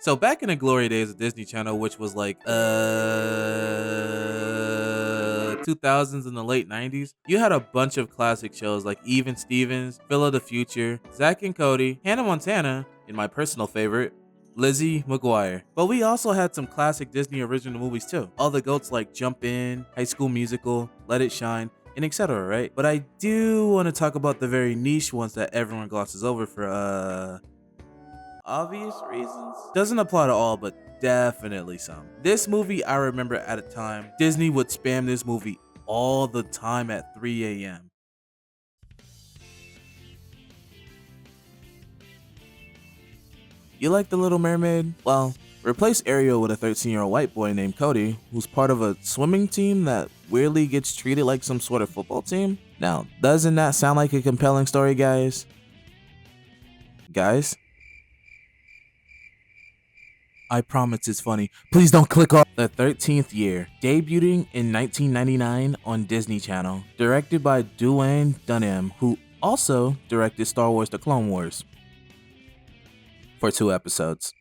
So back in the glory days of Disney Channel, which was like 2000s and the late 90s, you had a bunch of classic shows like Even Stevens, Phil of the Future, Zack and Cody, Hannah Montana, and my personal favorite, Lizzie McGuire. But we also had some classic Disney original movies too. All the goats like Jump In, High School Musical, Let It Shine, and etc., right? But I do want to talk about the very niche ones that everyone glosses over for obvious reasons. Doesn't apply to all, but definitely some. This movie, I remember at a time, Disney would spam this movie all the time at 3 a.m. You like The Little Mermaid? Well, replace Ariel with a 13-year-old white boy named Cody, who's part of a swimming team that weirdly gets treated like some sort of football team. Now, doesn't that sound like a compelling story, guys? Guys? I promise it's funny. Please don't click off. The 13th Year, debuting in 1999 on Disney Channel, directed by Duane Dunham, who also directed Star Wars: The Clone Wars for 2 episodes.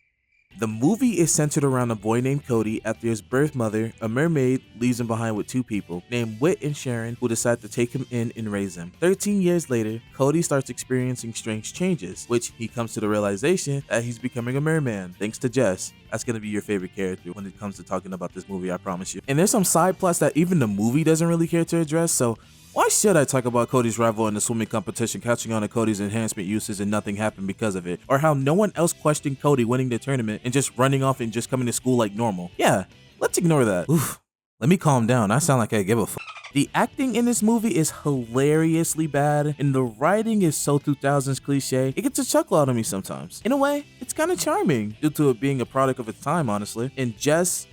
The movie is centered around a boy named Cody after his birth mother, a mermaid, leaves him behind with 2 people named Whit and Sharon, who decide to take him in and raise him. 13 years later, Cody starts experiencing strange changes, which he comes to the realization that he's becoming a merman, thanks to Jess. That's gonna be your favorite character when it comes to talking about this movie, I promise you. And there's some side plots that even the movie doesn't really care to address, so why should I talk about Cody's rival in the swimming competition catching on to Cody's enhancement uses and nothing happened because of it? Or how no one else questioned Cody winning the tournament and just running off and just coming to school like normal? Yeah, let's ignore that. Oof, let me calm down. I sound like I give a f. The acting in this movie is hilariously bad, and the writing is so 2000s cliche, it gets a chuckle out of me sometimes. In a way, it's kind of charming, due to it being a product of its time, honestly. And Jess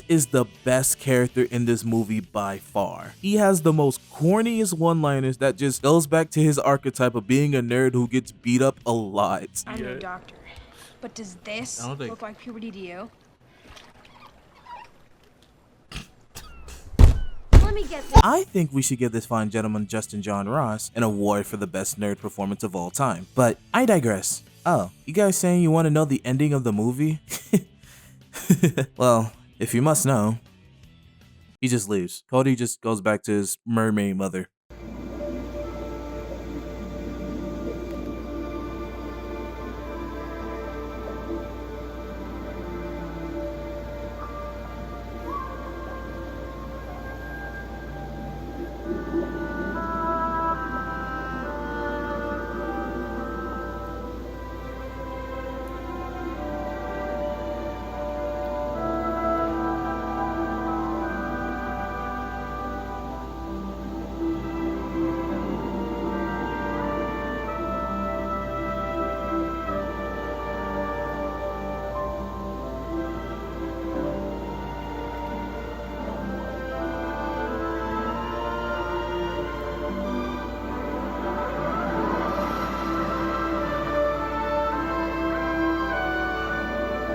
is the best character in this movie by far. He has the most corniest one-liners that just goes back to his archetype of being a nerd who gets beat up a lot. I'm your doctor, but does this look like puberty to you? Let me get this. I think we should give this fine gentleman Justin John Ross an award for the best nerd performance of all time. But I digress. Oh, you guys saying you want to know the ending of the movie? Well, if you must know, he just leaves. Cody just goes back to his mermaid mother.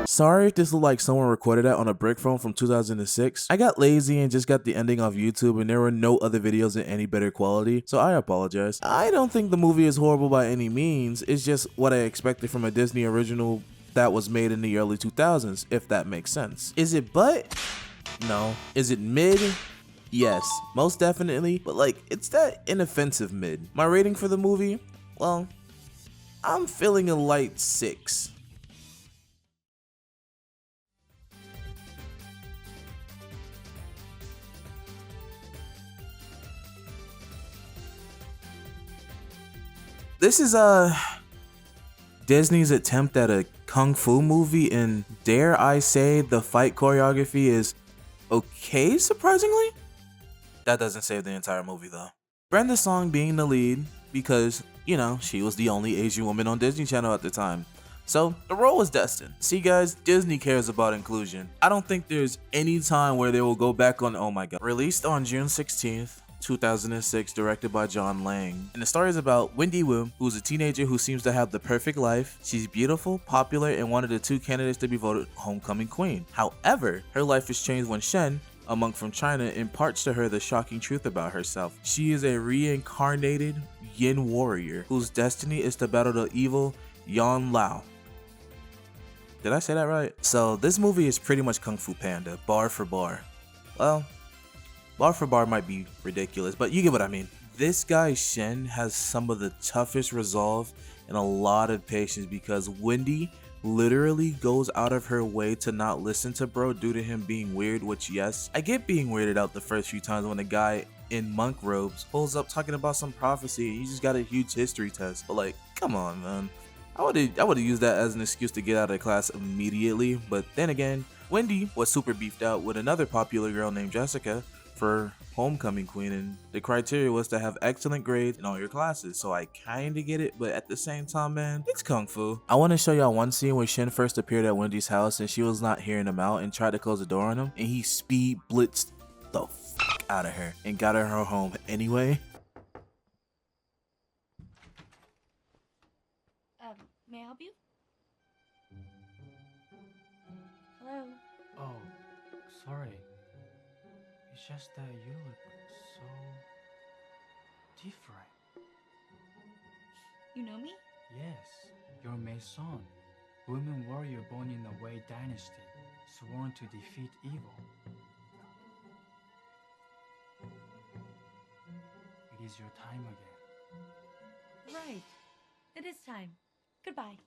Sorry if this looked like someone recorded that on a brick phone from 2006. I got lazy and just got the ending off YouTube, and there were no other videos in any better quality, so I apologize. I don't think the movie is horrible by any means, it's just what I expected from a Disney original that was made in the early 2000s, if that makes sense. Is it butt? No. Is it mid? Yes, most definitely, but like, it's that inoffensive mid. My rating for the movie? Well, I'm feeling a light 6. This is Disney's attempt at a kung fu movie, and dare I say the fight choreography is okay, surprisingly? That doesn't save the entire movie though. Brenda Song being the lead because, you know, she was the only Asian woman on Disney Channel at the time. So the role was destined. See guys, Disney cares about inclusion. I don't think there's any time where they will go back on, oh my god. Released on June 16th. 2006, directed by John Lang. And the story is about Wendy Wu, who's a teenager who seems to have the perfect life. She's beautiful, popular, and one of the 2 candidates to be voted homecoming queen. However, her life is changed when Shen, a monk from China, imparts to her the shocking truth about herself. She is a reincarnated Yin warrior whose destiny is to battle the evil Yan Lao. Did I say that right? So this movie is pretty much Kung Fu Panda, bar for bar. Well, bar for bar might be ridiculous, but you get what I mean. This guy Shen has some of the toughest resolve and a lot of patience because Wendy literally goes out of her way to not listen to bro due to him being weird, which yes, I get being weirded out the first few times when a guy in monk robes pulls up talking about some prophecy and he just got a huge history test, but like, come on man. I would've used that as an excuse to get out of class immediately, but then again, Wendy was super beefed out with another popular girl named Jessica for homecoming queen, and the criteria was to have excellent grades in all your classes, so I kinda get it, but at the same time, man, it's kung fu. I want to show y'all one scene where Shen first appeared at Wendy's house and she was not hearing him out and tried to close the door on him, and he speed blitzed the fuck out of her and got her home anyway. May I help you? Hello? Oh, sorry. It's just that you look so different. You know me? Yes, you're Mei Son, women warrior born in the Wei dynasty, sworn to defeat evil. It is your time again. Right. It is time. Goodbye.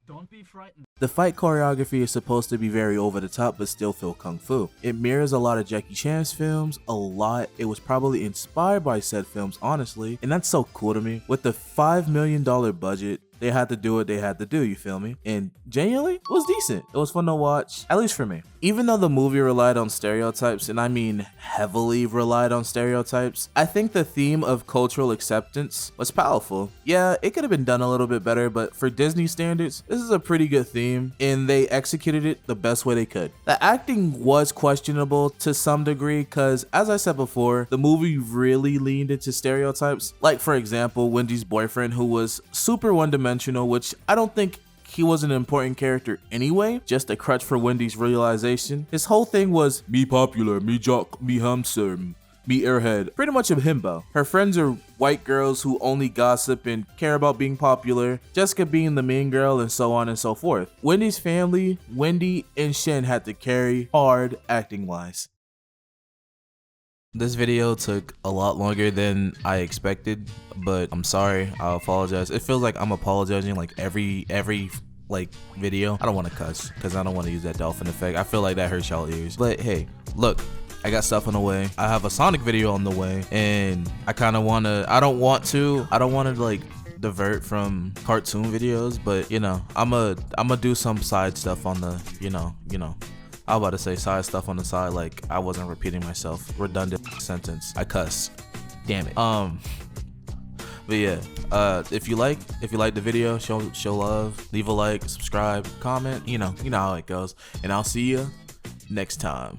Don't be frightened. The fight choreography is supposed to be very over the top but still feel kung fu. It mirrors a lot of Jackie Chan's films, a lot. It was probably inspired by said films, honestly, and that's so cool to me. With the $5 million budget, they had to do what they had to do, you feel me? And genuinely, it was decent. It was fun to watch, at least for me. Even though the movie relied on stereotypes, and I mean heavily relied on stereotypes, I think the theme of cultural acceptance was powerful. Yeah, it could have been done a little bit better, but for Disney standards, this is a pretty good theme, and they executed it the best way they could. The acting was questionable to some degree, because as I said before, the movie really leaned into stereotypes. Like for example, Wendy's boyfriend, who was super one-dimensional, which I don't think he was an important character anyway, just a crutch for Wendy's realization. His whole thing was, me popular, me jock, me handsome, me airhead. Pretty much a himbo. Her friends are white girls who only gossip and care about being popular, Jessica being the main girl, and so on and so forth. Wendy's family, Wendy and Shen had to carry hard acting wise. This video took a lot longer than I expected, but I'm sorry, I apologize. It feels like I'm apologizing like every like video. I don't want to cuss because I don't want to use that dolphin effect. I feel like that hurts y'all ears. But hey, look, I got stuff on the way. I have a Sonic video on the way, and I kind of want to, I don't want to like divert from cartoon videos, but you know, I'm gonna do some side stuff on the, you know, I was about to say side stuff on the side, like I wasn't repeating myself. Redundant sentence. I cuss. Damn it. But yeah, if you like the video, show love, leave a like, subscribe, comment, you know how it goes. And I'll see you next time.